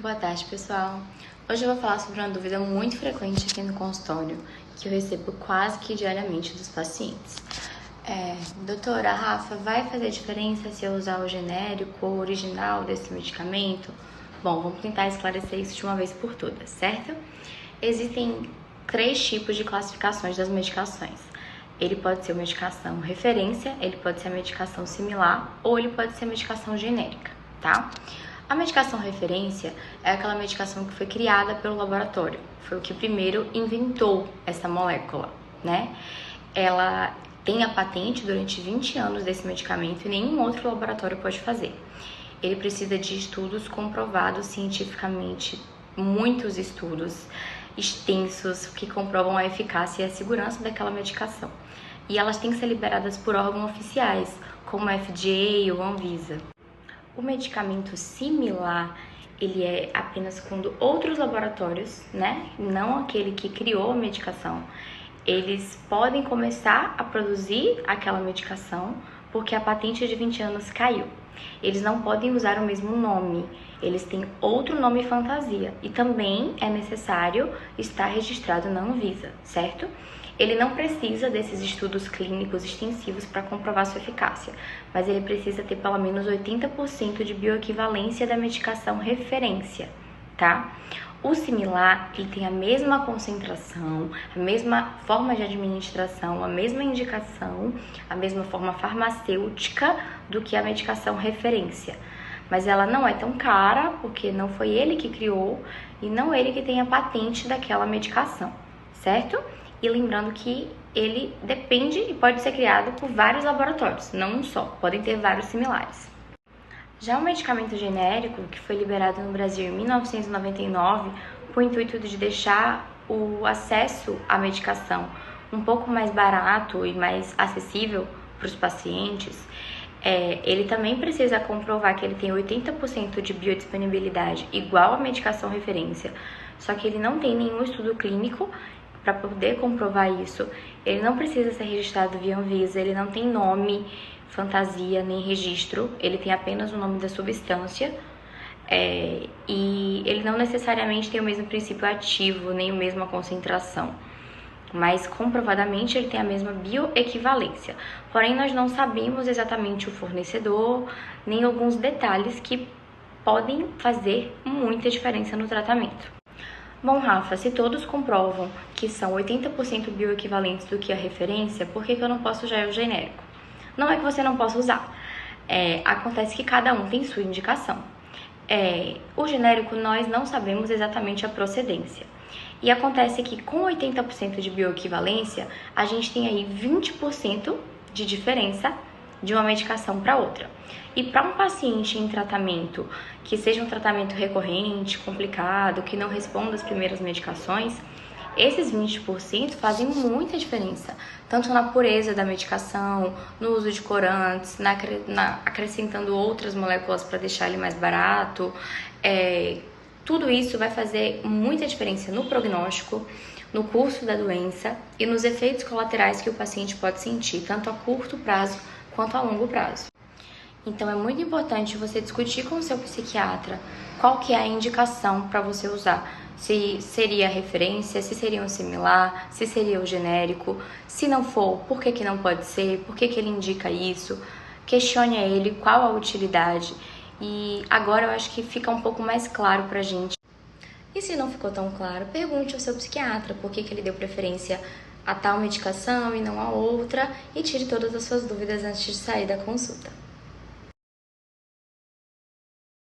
Boa tarde, pessoal. Hoje eu vou falar sobre uma dúvida muito frequente aqui no consultório, que eu recebo quase que diariamente dos pacientes. Doutora Rafa, vai fazer diferença se eu usar o genérico ou o original desse medicamento? Bom, vamos tentar esclarecer isso de uma vez por todas, certo? Existem 3 tipos de classificações das medicações. Ele pode ser uma medicação referência, ele pode ser a medicação similar ou ele pode ser a medicação genérica, tá? A medicação referência é aquela medicação que foi criada pelo laboratório, foi o que primeiro inventou essa molécula, né? Ela tem a patente durante 20 anos desse medicamento e nenhum outro laboratório pode fazer. Ele precisa de estudos comprovados cientificamente, muitos estudos extensos que comprovam a eficácia e a segurança daquela medicação. E elas têm que ser liberadas por órgãos oficiais, como a FDA ou a Anvisa. O medicamento similar, ele é apenas quando outros laboratórios, né, não aquele que criou a medicação, eles podem começar a produzir aquela medicação porque a patente de 20 anos caiu. Eles não podem usar o mesmo nome, eles têm outro nome fantasia e também é necessário estar registrado na Anvisa, certo? Ele não precisa desses estudos clínicos extensivos para comprovar sua eficácia, mas ele precisa ter pelo menos 80% de bioequivalência da medicação referência, tá? O similar, ele tem a mesma concentração, a mesma forma de administração, a mesma indicação, a mesma forma farmacêutica do que a medicação referência. Mas ela não é tão cara, porque não foi ele que criou e não ele que tem a patente daquela medicação, certo? E lembrando que ele depende e pode ser criado por vários laboratórios, não um só, podem ter vários similares. Já o medicamento genérico, que foi liberado no Brasil em 1999, com o intuito de deixar o acesso à medicação um pouco mais barato e mais acessível para os pacientes, ele também precisa comprovar que ele tem 80% de biodisponibilidade igual à medicação referência, só que ele não tem nenhum estudo clínico para poder comprovar isso. Ele não precisa ser registrado via Anvisa, ele não tem nome, fantasia, nem registro, ele tem apenas o nome da substância e ele não necessariamente tem o mesmo princípio ativo, nem a mesma concentração, mas comprovadamente ele tem a mesma bioequivalência. Porém, nós não sabemos exatamente o fornecedor, nem alguns detalhes que podem fazer muita diferença no tratamento. Bom, Rafa, se todos comprovam que são 80% bioequivalentes do que a referência, por que eu não posso usar o genérico? Não é que você não possa usar, acontece que cada um tem sua indicação. O genérico nós não sabemos exatamente a procedência. E acontece que com 80% de bioequivalência, a gente tem aí 20% de diferença de uma medicação para outra. E para um paciente em tratamento, que seja um tratamento recorrente, complicado, que não responda às primeiras medicações, esses 20% fazem muita diferença, tanto na pureza da medicação, no uso de corantes, acrescentando outras moléculas para deixar ele mais barato. Tudo isso vai fazer muita diferença no prognóstico, no curso da doença e nos efeitos colaterais que o paciente pode sentir, tanto a curto prazo quanto a longo prazo. Então é muito importante você discutir com o seu psiquiatra qual que é a indicação para você usar. Se seria a referência, se seria um similar, se seria o genérico. Se não for, por que não pode ser? Por que ele indica isso? Questione a ele qual a utilidade. E agora eu acho que fica um pouco mais claro pra gente. E se não ficou tão claro, pergunte ao seu psiquiatra por que ele deu preferência a tal medicação e não a outra e tire todas as suas dúvidas antes de sair da consulta.